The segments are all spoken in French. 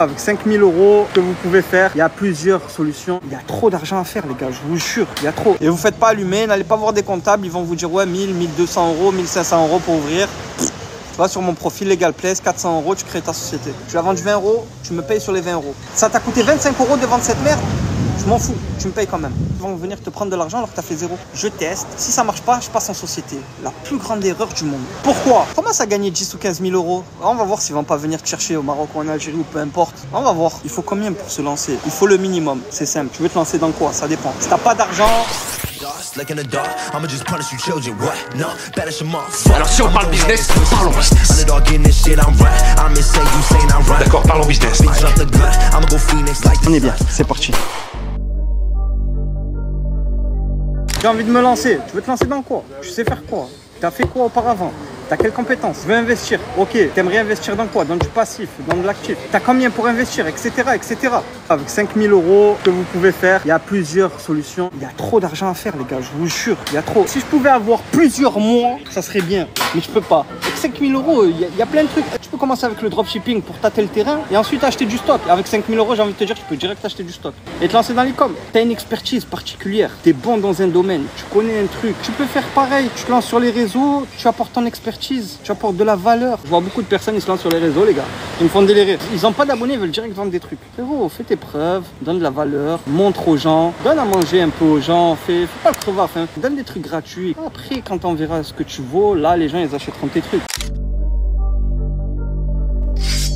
Avec 5000 € que vous pouvez faire, il y a plusieurs solutions. Il y a trop d'argent à faire, les gars, je vous jure, il y a trop. Et vous faites pas allumer, n'allez pas voir des comptables, ils vont vous dire ouais 1000, 1200 €, 1500 € pour ouvrir. Tu vois, sur mon profil Legal Place, 400 €, tu crées ta société. Tu l'as vendu 20 €, tu me payes sur les 20 €. Ça t'a coûté 25 € de vendre cette merde, je m'en fous, tu me payes quand même. Ils vont venir te prendre de l'argent alors que tu as fait zéro. Je teste, si ça marche pas, je passe en société. La plus grande erreur du monde. Pourquoi? Commence à gagner 10 ou 15 000 €. On va voir s'ils vont pas venir te chercher au Maroc ou en Algérie ou peu importe. On va voir. Il faut combien pour se lancer? Il faut le minimum, c'est simple. Tu veux te lancer dans quoi? Ça dépend. Si t'as pas d'argent... Alors si on parle business, parlons business. D'accord, parlons business. On est bien, c'est parti. J'ai envie de me lancer. Tu veux te lancer dans quoi? Tu sais faire quoi? Tu as fait quoi auparavant? T'as quelles compétences? Tu veux investir? Ok, t'aimerais investir dans quoi? Dans du passif, dans de l'actif. T'as combien pour investir, etc., etc. Avec 5000 € que vous pouvez faire, il y a plusieurs solutions. Il y a trop d'argent à faire, les gars, je vous jure, il y a trop. Si je pouvais avoir plusieurs mois, ça serait bien, mais je peux pas. Avec 5000 €, il y a plein de trucs. Tu peux commencer avec le dropshipping pour tâter le terrain et ensuite acheter du stock. Avec 5000 €, j'ai envie de te dire, tu peux direct acheter du stock et te lancer dans l'e-com. T'as une expertise particulière, t'es bon dans un domaine, tu connais un truc. Tu peux faire pareil, tu te lances sur les réseaux, tu apportes ton expertise. Tu apportes de la valeur. Je vois beaucoup de personnes, ils se lancent sur les réseaux, les gars. Ils me font délirer. Ils n'ont pas d'abonnés, ils veulent direct vendre des trucs. Frérot, fais tes preuves, donne de la valeur, montre aux gens, donne à manger un peu aux gens, fais pas le crevaf, hein. Donne des trucs gratuits. Après, quand on verra ce que tu vaux, là, les gens, ils achèteront tes trucs.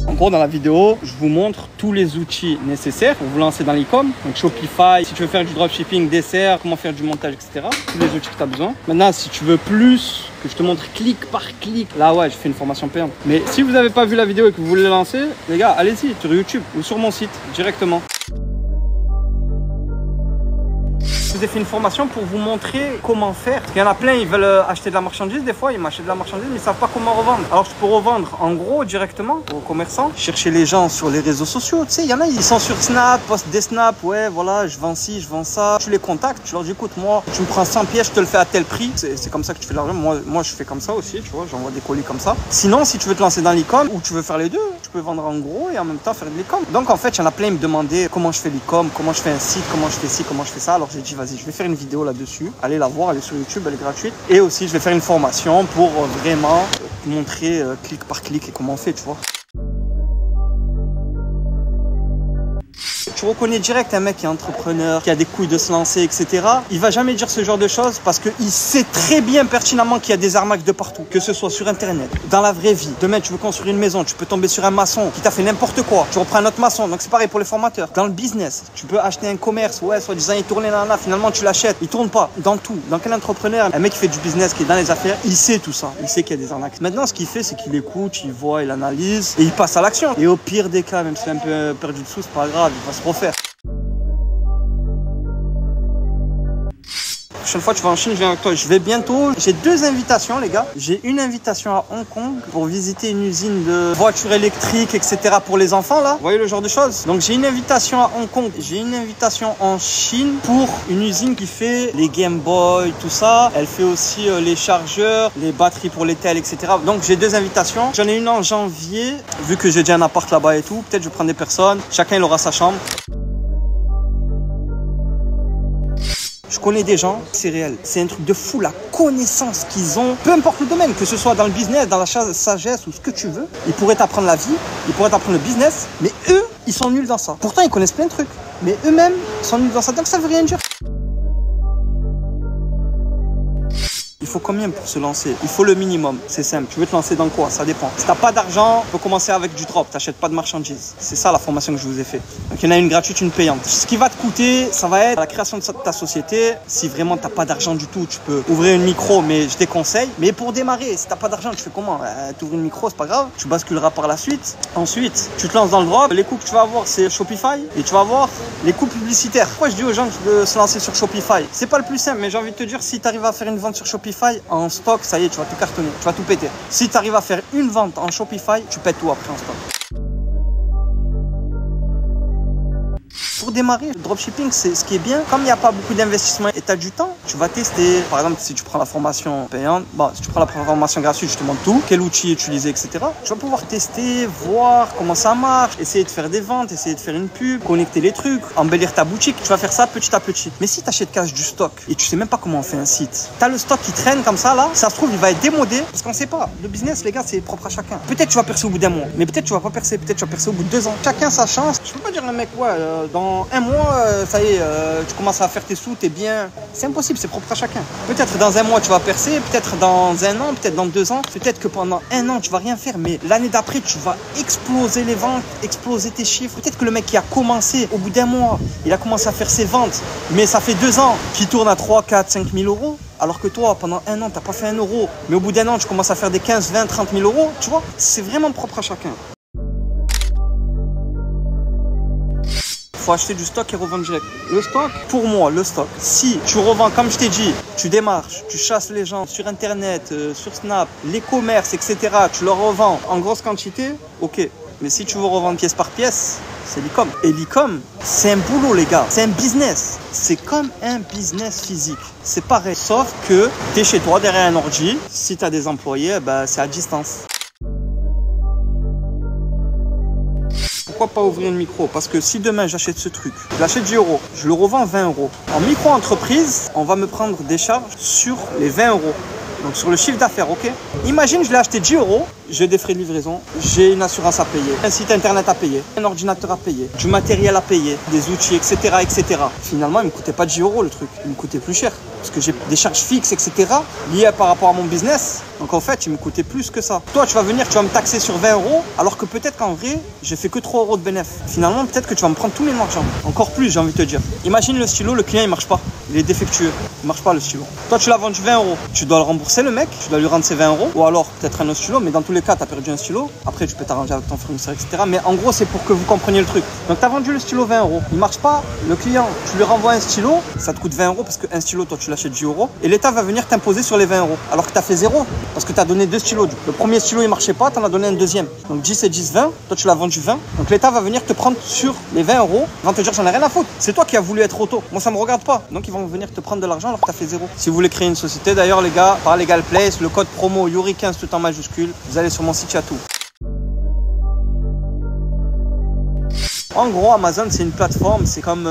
En gros, dans la vidéo, je vous montre tous les outils nécessaires pour vous lancer dans l'e-com. Donc Shopify, si tu veux faire du dropshipping, dessert, comment faire du montage, etc. Tous les outils que tu as besoin. Maintenant, si tu veux plus, que je te montre clic par clic, là ouais, je fais une formation payante. Mais si vous n'avez pas vu la vidéo et que vous voulez la lancer, les gars, allez-y sur YouTube ou sur mon site directement. Je vous ai fait une formation pour vous montrer comment faire. Parce qu'il y en a plein, ils veulent acheter de la marchandise. Des fois, ils m'achètent de la marchandise, mais ils ne savent pas comment revendre. Alors, je peux revendre en gros directement aux commerçants. Chercher les gens sur les réseaux sociaux. Tu sais, il y en a, ils sont sur Snap, postent des snaps. Ouais, voilà, je vends ci, je vends ça. Tu les contactes, tu leur dis, écoute, moi, tu me prends 100 pièces, je te le fais à tel prix. C'est comme ça que tu fais de l'argent. Moi, je fais comme ça aussi, tu vois, j'envoie des colis comme ça. Sinon, si tu veux te lancer dans l'e-com ou tu veux faire les deux, tu peux vendre en gros et en même temps faire de l'e-com. Donc, en fait, il y en a plein, ils me demandaient comment je fais l'e-com, comment je fais un site, comment je fais ci, comment je fais ça. Alors, j'ai dit, vas-y, je vais faire une vidéo là-dessus. Allez la voir, elle est sur YouTube, elle est gratuite. Et aussi, je vais faire une formation pour vraiment montrer clic par clic et comment on fait, tu vois. Tu reconnais direct un mec qui est entrepreneur, qui a des couilles de se lancer, etc. Il va jamais dire ce genre de choses parce qu'il sait très bien pertinemment qu'il y a des arnaques de partout. Que ce soit sur Internet, dans la vraie vie. Demain, tu veux construire une maison, tu peux tomber sur un maçon qui t'a fait n'importe quoi. Tu reprends un autre maçon. Donc c'est pareil pour les formateurs. Dans le business, tu peux acheter un commerce. Ouais, soi-disant, il tourne là, finalement, tu l'achètes. Il tourne pas. Dans tout. Dans quel entrepreneur? Un mec qui fait du business, qui est dans les affaires, il sait tout ça. Il sait qu'il y a des arnaques. Maintenant, ce qu'il fait, c'est qu'il écoute, il voit, il analyse et il passe à l'action. Et au pire des cas, même s'il a un peu perdu de sous, c'est pas grave, il va se refaire. La prochaine fois tu vas en Chine, je viens avec toi. Je vais bientôt. J'ai 2 invitations, les gars. J'ai une invitation à Hong Kong pour visiter une usine de voitures électriques, etc. pour les enfants, là. Vous voyez le genre de choses? Donc, j'ai une invitation à Hong Kong. J'ai une invitation en Chine pour une usine qui fait les Game Boy, tout ça. Elle fait aussi les chargeurs, les batteries pour les tels, etc. Donc, j'ai 2 invitations. J'en ai une en janvier. Vu que j'ai déjà un appart là-bas et tout, peut-être je vais prendre des personnes. Chacun, il aura sa chambre. Je connais des gens, c'est réel. C'est un truc de fou, la connaissance qu'ils ont. Peu importe le domaine, que ce soit dans le business, dans la sagesse ou ce que tu veux. Ils pourraient t'apprendre la vie, ils pourraient t'apprendre le business. Mais eux, ils sont nuls dans ça. Pourtant, ils connaissent plein de trucs. Mais eux-mêmes sont nuls dans ça. Donc, ça veut rien dire. Il faut combien pour se lancer? Il faut le minimum, c'est simple. Tu veux te lancer dans quoi? Ça dépend. Si t'as pas d'argent, tu peux commencer avec du drop, t'achètes pas de marchandises. C'est ça la formation que je vous ai fait. Donc il y en a une gratuite, une payante. Ce qui va te coûter, ça va être la création de ta société. Si vraiment t'as pas d'argent du tout, tu peux ouvrir une micro, mais je déconseille. Mais pour démarrer, si t'as pas d'argent, tu fais comment? Tu ouvres une micro, c'est pas grave. Tu basculeras par la suite. Ensuite, tu te lances dans le drop. Les coûts que tu vas avoir, c'est Shopify et tu vas avoir les coûts publicitaires. Pourquoi je dis aux gens de se lancer sur Shopify? C'est pas le plus simple, mais j'ai envie de te dire, si tu arrives à faire une vente sur Shopify en stock, ça y est, tu vas tout cartonner, tu vas tout péter. Si tu arrives à faire une vente en Shopify, tu pètes tout après en stock. pour démarrer, le dropshipping, c'est ce qui est bien. Comme il n'y a pas beaucoup d'investissement et tu as du temps, tu vas tester. Par exemple, si tu prends la formation payante, si tu prends la formation gratuite, je te montre tout, quel outil utiliser, etc. Tu vas pouvoir tester, voir comment ça marche, essayer de faire des ventes, essayer de faire une pub, connecter les trucs, embellir ta boutique. Tu vas faire ça petit à petit. Mais si tu achètes cash du stock et tu sais même pas comment on fait un site, tu as le stock qui traîne comme ça là, ça se trouve, il va être démodé parce qu'on sait pas. Le business, les gars, c'est propre à chacun. Peut-être tu vas percer au bout d'un mois, mais peut-être tu vas pas percer, peut-être tu vas percer au bout de 2 ans. Chacun sa chance. Je peux pas dire un mec, dans un mois, ça y est, tu commences à faire tes sous, t'es bien. C'est impossible, c'est propre à chacun. Peut-être dans un mois, tu vas percer, peut-être dans un an, peut-être dans 2 ans, peut-être que pendant un an, tu vas rien faire, mais l'année d'après, tu vas exploser les ventes, exploser tes chiffres. Peut-être que le mec qui a commencé au bout d'un mois, il a commencé à faire ses ventes, mais ça fait 2 ans qu'il tourne à 3, 4, 5 000 euros. Alors que toi, pendant un an, tu n'as pas fait 1 euro. Mais au bout d'un an, tu commences à faire des 15, 20, 30 000 euros. Tu vois, c'est vraiment propre à chacun. Il faut acheter du stock et revendre direct. Le stock, pour moi, le stock. Si tu revends, comme je t'ai dit, tu démarches, tu chasses les gens sur Internet, sur Snap, les commerces, etc. Tu leur revends en grosse quantité, ok. Mais si tu veux revendre pièce par pièce, c'est l'e-com. Et l'e-com, c'est un boulot, les gars. C'est un business. C'est comme un business physique. C'est pareil. Sauf que tu es chez toi, derrière un ordi. Si tu as des employés, c'est à distance. Pourquoi pas ouvrir une micro? Parce que si demain j'achète ce truc, je l'achète 10 euros, je le revends 20 euros. En micro-entreprise, on va me prendre des charges sur les 20 euros. Donc sur le chiffre d'affaires, ok? Imagine, je l'ai acheté 10 euros, j'ai des frais de livraison, j'ai une assurance à payer, un site internet à payer, un ordinateur à payer, du matériel à payer, des outils, etc., etc. Finalement, il ne me coûtait pas 10 euros le truc, il me coûtait plus cher. Parce que j'ai des charges fixes, etc. liées par rapport à mon business. Donc en fait, il me coûtait plus que ça. Toi, tu vas venir, tu vas me taxer sur 20 euros, alors que peut-être qu'en vrai, j'ai fait que 3 euros de bénéfice. Finalement, peut-être que tu vas me prendre tous mes marchands. Encore plus, j'ai envie de te dire. Imagine le stylo, le client, il marche pas. Il est défectueux. Il marche pas le stylo. Toi, tu l'as vendu 20 euros. Tu dois le rembourser, le mec. Tu dois lui rendre ses 20 euros. Ou alors, peut-être un autre stylo. Mais dans tous les cas, tu as perdu un stylo. Après, tu peux t'arranger avec ton fournisseur, etc. Mais en gros, c'est pour que vous compreniez le truc. Donc, tu as vendu le stylo 20 euros. Il marche pas. Le client, tu lui renvoies un stylo. Ça te coûte 20 euros parce qu'un stylo, toi, tu l'achètes 10 euros. Et l'État va venir t'imposer sur les 20 euros. Alors que tu as fait 0. Parce que tu as donné 2 stylos. Le premier stylo, il marchait pas. Tu en as donné un deuxième. Donc, 10 et 10, 20. Toi, tu l'as vendu 20. Donc, l'État va venir te prendre sur les 20 euros. Ils vont te dire, j'en ai rien à foutre. C'est toi qui as voulu être auto. Moi, ça me regarde pas. Donc, ils vont venir te prendre de l'argent alors que tu as fait 0. Si vous voulez créer une société, d'ailleurs, les gars, par Legal Place, le code promo Yuri15 tout en majuscule. Vous allez sur mon site, il y a tout. En gros, Amazon, c'est une plateforme, c'est comme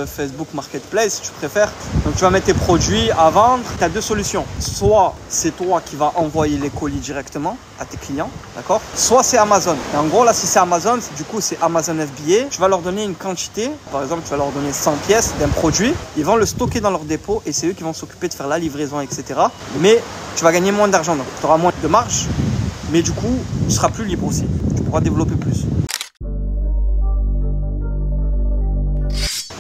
Facebook Marketplace, si tu préfères. Donc, tu vas mettre tes produits à vendre. Tu as 2 solutions. Soit c'est toi qui vas envoyer les colis directement à tes clients, d'accord? Soit c'est Amazon. Et en gros, là, si c'est Amazon, du coup, c'est Amazon FBA. Tu vas leur donner une quantité. Par exemple, tu vas leur donner 100 pièces d'un produit. Ils vont le stocker dans leur dépôt et c'est eux qui vont s'occuper de faire la livraison, etc. Mais tu vas gagner moins d'argent. Donc, tu auras moins de marge. Mais du coup, tu seras plus libre aussi. Tu pourras développer plus.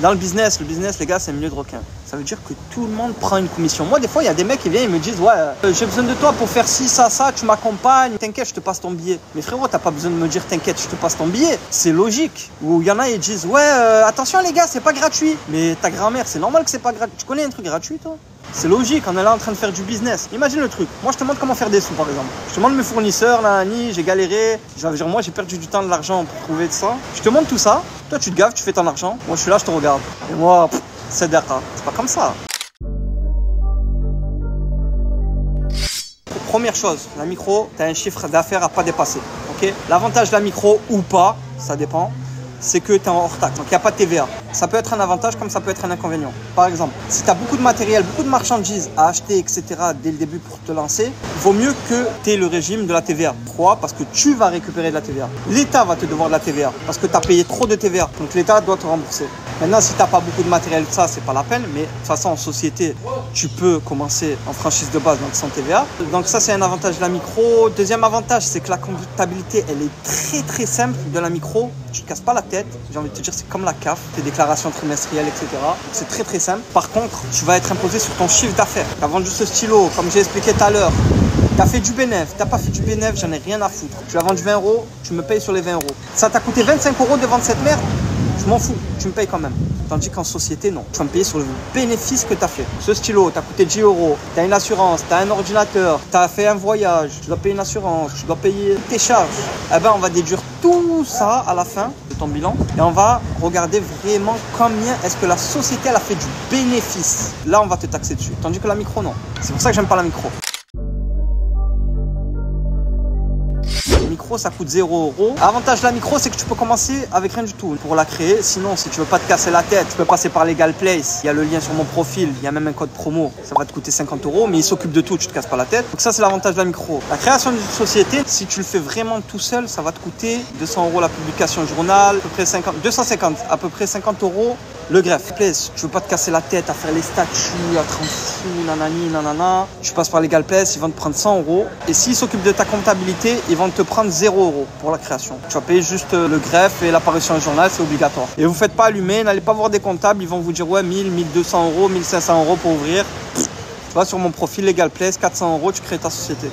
Dans le business, les gars, c'est mieux de requin. Ça veut dire que tout le monde prend une commission. Moi, des fois, il y a des mecs qui viennent et me disent, ouais, j'ai besoin de toi pour faire ci, ça, tu m'accompagnes. T'inquiète, je te passe ton billet. Mais frérot, t'as pas besoin de me dire, t'inquiète, je te passe ton billet. C'est logique. Ou il y en a, ils disent, ouais, attention les gars, c'est pas gratuit. Mais ta grand-mère, c'est normal que c'est pas gratuit. Tu connais un truc gratuit, toi? C'est logique, on est là en train de faire du business. Imagine le truc. Moi, je te montre comment faire des sous, par exemple. Je te montre mes fournisseurs, là, j'ai galéré. Moi, j'ai perdu du temps, de l'argent pour trouver de ça. Je te montre tout ça. Toi, tu te gaves, tu fais ton argent. Moi, je suis là, je te regarde. Et moi, c'est d'accord. C'est pas comme ça. Première chose, la micro, tu as un chiffre d'affaires à pas dépasser. Okay. L'avantage de la micro ou pas, ça dépend. C'est que tu es en hors taxe, donc il n'y a pas de TVA. Ça peut être un avantage comme ça peut être un inconvénient. Par exemple, si tu as beaucoup de matériel, beaucoup de marchandises à acheter, etc. dès le début pour te lancer, il vaut mieux que tu aies le régime de la TVA. Pourquoi? Parce que tu vas récupérer de la TVA. L'État va te devoir de la TVA parce que tu as payé trop de TVA. Donc l'État doit te rembourser. Maintenant, si tu n'as pas beaucoup de matériel, ça, c'est pas la peine. Mais de toute façon, en société, tu peux commencer en franchise de base, donc sans TVA. Donc ça, c'est un avantage de la micro. Deuxième avantage, c'est que la comptabilité, elle est très, très simple de la micro. Tu ne te casses pas la tête. J'ai envie de te dire, c'est comme la CAF, tes déclarations trimestrielles, etc. C'est très, très simple. Par contre, tu vas être imposé sur ton chiffre d'affaires. Tu as vendu ce stylo, comme j'ai expliqué tout à l'heure. Tu as fait du bénéfice, tu n'as pas fait du bénéfice, j'en ai rien à foutre. Tu l'as vendu 20 euros, tu me payes sur les 20 euros. Ça t'a coûté 25 euros de vendre cette merde, je m'en fous, tu me payes quand même. Tandis qu'en société, non. Tu vas me payer sur le bénéfice que tu as fait. Ce stylo, tu as coûté 10 euros, tu as une assurance, tu as un ordinateur, tu as fait un voyage, tu dois payer une assurance, tu dois payer tes charges. Eh ben, on va déduire tout ça à la fin de ton bilan et on va regarder vraiment combien est-ce que la société elle a fait du bénéfice. Là, on va te taxer dessus. Tandis que la micro, non. C'est pour ça que j'aime pas la micro. Micro, ça coûte 0 €. L'avantage de la micro, c'est que tu peux commencer avec rien du tout pour la créer. Sinon, si tu veux pas te casser la tête, tu peux passer par Legal Place. Il y a le lien sur mon profil, il y a même un code promo. Ça va te coûter 50 €, mais il s'occupe de tout, tu te casses pas la tête. Donc ça, c'est l'avantage de la micro. La création d'une société, si tu le fais vraiment tout seul, ça va te coûter 200 € la publication journal, à peu près 250, à peu près 50 € le greffe. Place, tu veux pas te casser la tête à faire les statuts, à te rendre fou, nanani, nanana. Tu passes par Legal Place, ils vont te prendre 100 €. Et s'ils s'occupent de ta comptabilité, ils vont te prendre 0 € pour la création. Tu vas payer juste le greffe et l'apparition au journal, c'est obligatoire. Et vous faites pas allumer, n'allez pas voir des comptables, ils vont vous dire ouais 1000, 1200 €, 1500 € pour ouvrir. Tu vas sur mon profil Legal Place, 400 €, tu crées ta société.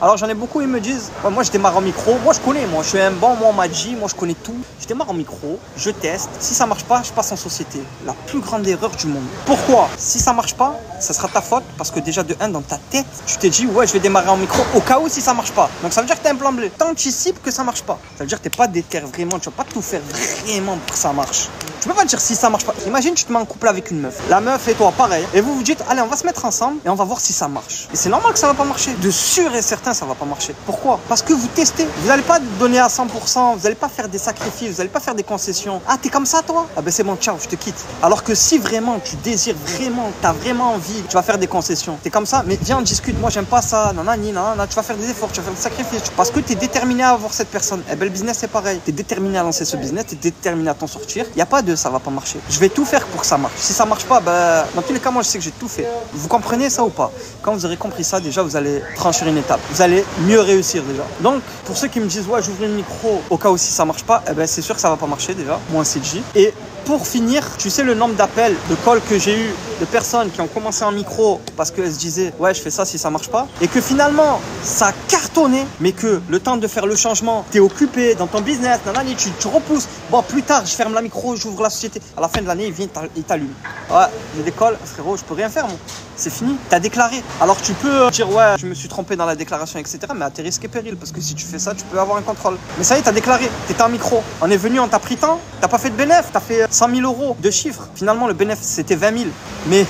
Alors j'en ai beaucoup, ils me disent, ouais, moi je démarre en micro, moi je connais, moi je suis un bon, moi on m'a dit, moi je connais tout. Je démarre en micro, je teste, si ça marche pas, je passe en société. La plus grande erreur du monde. Pourquoi? Si ça marche pas, ça sera ta faute parce que déjà de 1 dans ta tête, tu t'es dit ouais je vais démarrer en micro au cas où si ça marche pas. Donc ça veut dire que t'as un plan B. T'anticipes que ça marche pas. Ça veut dire que t'es pas déter vraiment, tu vas pas tout faire vraiment pour que ça marche. Tu peux pas dire si ça marche pas. Imagine tu te mets en couple avec une meuf. La meuf et toi pareil. Et vous vous dites allez on va se mettre ensemble et on va voir si ça marche. Et c'est normal que ça va pas marcher. De sûr et certain ça va pas marcher. Pourquoi? Parce que vous testez. Vous n'allez pas donner à 100%, vous n'allez pas faire des sacrifices, vous n'allez pas faire des concessions. Ah, t'es comme ça toi? Ah ben c'est bon, ciao, je te quitte. Alors que si vraiment tu désires vraiment, t'as vraiment envie, tu vas faire des concessions. T'es comme ça, mais viens on discute, moi j'aime pas ça, nanani, nanana, tu vas faire des efforts, tu vas faire des sacrifices. Parce que t'es déterminé à avoir cette personne. Eh ben le business c'est pareil. T'es déterminé à lancer ce business, t'es déterminé à t'en sortir. Il n'y a pas de ça va pas marcher. Je vais tout faire pour que ça marche. Si ça marche pas, ben dans tous les cas moi je sais que j'ai tout fait. Vous comprenez ça ou pas? Quand vous aurez compris ça, déjà vous allez franchir une étape. Vous allez mieux réussir déjà. Donc pour ceux qui me disent ouais j'ouvre une micro au cas où si ça marche pas, eh ben c'est sûr que ça va pas marcher déjà, moi CJ. Et pour finir, tu sais le nombre d'appels, de calls que j'ai eu de personnes qui ont commencé en micro parce qu'elles se disaient ouais je fais ça si ça marche pas et que finalement ça a cartonné mais que le temps de faire le changement, t'es occupé dans ton business, nanani, tu repousses, bon plus tard je ferme la micro, j'ouvre la société, à la fin de l'année il vient, il t'allume. Ouais, j'ai des calls, frérot je peux rien faire moi. C'est fini, t'as déclaré. Alors tu peux dire ouais je me suis trompé dans la déclaration etc, mais à tes risques et périls parce que si tu fais ça tu peux avoir un contrôle. Mais ça y est t'as déclaré, t'étais en micro, on est venu, on t'a pris temps, t'as pas fait de bénéfice, t'as fait 100 000 € de chiffre. Finalement le bénéfice c'était 20 000, mais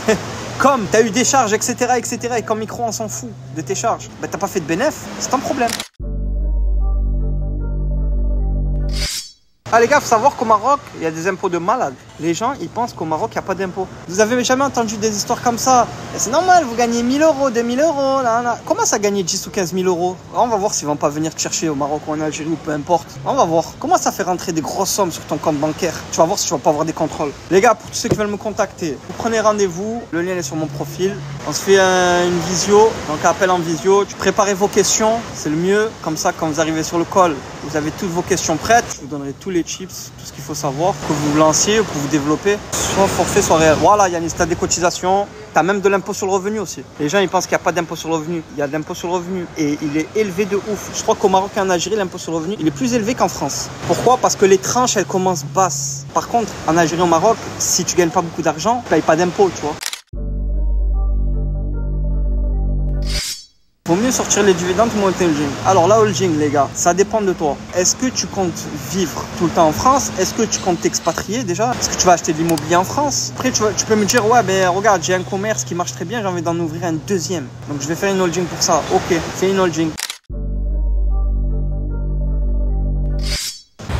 comme t'as eu des charges etc et qu'en micro on s'en fout de tes charges, bah t'as pas fait de bénéfice, c'est un problème. Ah les gars, faut savoir qu'au Maroc, il y a des impôts de malade. Les gens, ils pensent qu'au Maroc, il n'y a pas d'impôts. Vous avez jamais entendu des histoires comme ça? C'est normal, vous gagnez 1000 €, 2000 €. Là, là. Comment ça gagner 10 ou 15 000 €? On va voir s'ils vont pas venir te chercher au Maroc ou en Algérie ou peu importe. On va voir. Comment ça fait rentrer des grosses sommes sur ton compte bancaire? Tu vas voir si tu vas pas avoir des contrôles. Les gars, pour tous ceux qui veulent me contacter, vous prenez rendez-vous. Le lien est sur mon profil. On se fait une visio, donc appel en visio. Tu préparez vos questions, c'est le mieux. Comme ça, quand vous arrivez sur le call, vous avez toutes vos questions prêtes. Je vous donnerai tous les chips, tout ce qu'il faut savoir, que vous lanciez, que vous développez, soit forfait, soit réel. Voilà, Yannis, tu as des cotisations, tu as même de l'impôt sur le revenu aussi. Les gens, ils pensent qu'il n'y a pas d'impôt sur le revenu. Il y a de l'impôt sur le revenu et il est élevé de ouf. Je crois qu'au Maroc et en Algérie, l'impôt sur le revenu, il est plus élevé qu'en France. Pourquoi? Parce que les tranches, elles commencent basses. Par contre, en Algérie et au Maroc, si tu gagnes pas beaucoup d'argent, tu ne payes pas d'impôt, tu vois. Vaut mieux sortir les dividendes ou monter le holding. Alors la holding les gars, ça dépend de toi. Est-ce que tu comptes vivre tout le temps en France? Est-ce que tu comptes t'expatrier déjà? Est-ce que tu vas acheter de l'immobilier en France? Après tu peux me dire ouais ben regarde j'ai un commerce qui marche très bien, j'ai envie d'en ouvrir un deuxième. Donc je vais faire une holding pour ça. Ok, fais une holding.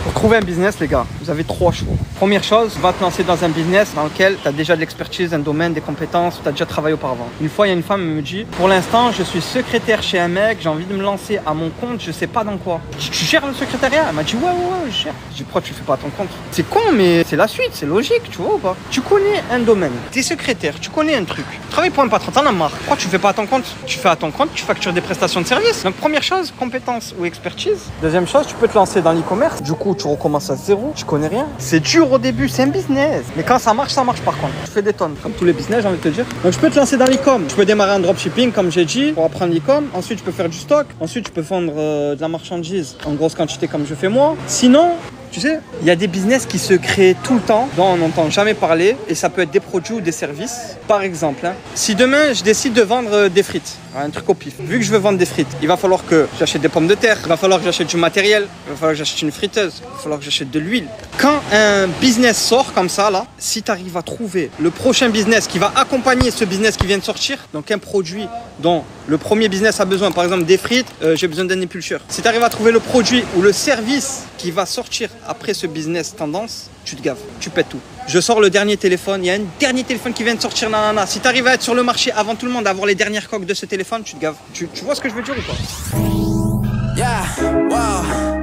Pour trouver un business, les gars, vous avez 3 choix. Première chose, va te lancer dans un business dans lequel tu as déjà de l'expertise, un domaine, des compétences, tu as déjà travaillé auparavant. Une fois, il y a une femme qui me dit, pour l'instant, je suis secrétaire chez un mec, j'ai envie de me lancer à mon compte, je sais pas dans quoi. Tu gères le secrétariat? Elle m'a dit, ouais, je gère. Je dis, pourquoi tu le fais pas à ton compte? C'est con, mais c'est la suite, c'est logique, tu vois ou pas? Tu connais un domaine, tu es secrétaire, tu connais un truc. Tu travailles pour un patron, t'en as marre. Pourquoi tu le fais pas à ton compte? Tu fais à ton compte, tu factures des prestations de service. Donc, première chose, compétence ou expertise. Deuxième chose, tu peux te lancer dans l'e-commerce. Du coup, tu recommences à zéro, tu connais rien. C'est dur au début, c'est un business. Mais quand ça marche par contre. Tu fais des tonnes, comme tous les business, j'ai envie de te dire. Donc, je peux te lancer dans l'e-com. Tu peux démarrer un dropshipping, comme j'ai dit, pour apprendre l'e-com. Ensuite, tu peux faire du stock. Ensuite, tu peux vendre de la marchandise en grosse quantité, comme je fais moi. Sinon, tu sais, il y a des business qui se créent tout le temps, dont on n'entend jamais parler, et ça peut être des produits ou des services. Par exemple, si demain je décide de vendre des frites, Un truc au pif. Vu que je veux vendre des frites, il va falloir que j'achète des pommes de terre, il va falloir que j'achète du matériel, il va falloir que j'achète une friteuse, il va falloir que j'achète de l'huile. Quand un business sort comme ça, là, si tu arrives à trouver le prochain business qui va accompagner ce business qui vient de sortir, donc un produit dont le premier business a besoin, par exemple des frites, j'ai besoin d'un épulcheur. Si tu arrives à trouver le produit ou le service qui va sortir après ce business tendance, tu te gaves, tu pètes tout. Je sors le dernier téléphone, il y a un dernier téléphone qui vient de sortir, nanana. Si tu arrives à être sur le marché avant tout le monde, à avoir les dernières coques de ce téléphone, tu te gaves. Tu vois ce que je veux dire ou pas? Yeah, wow.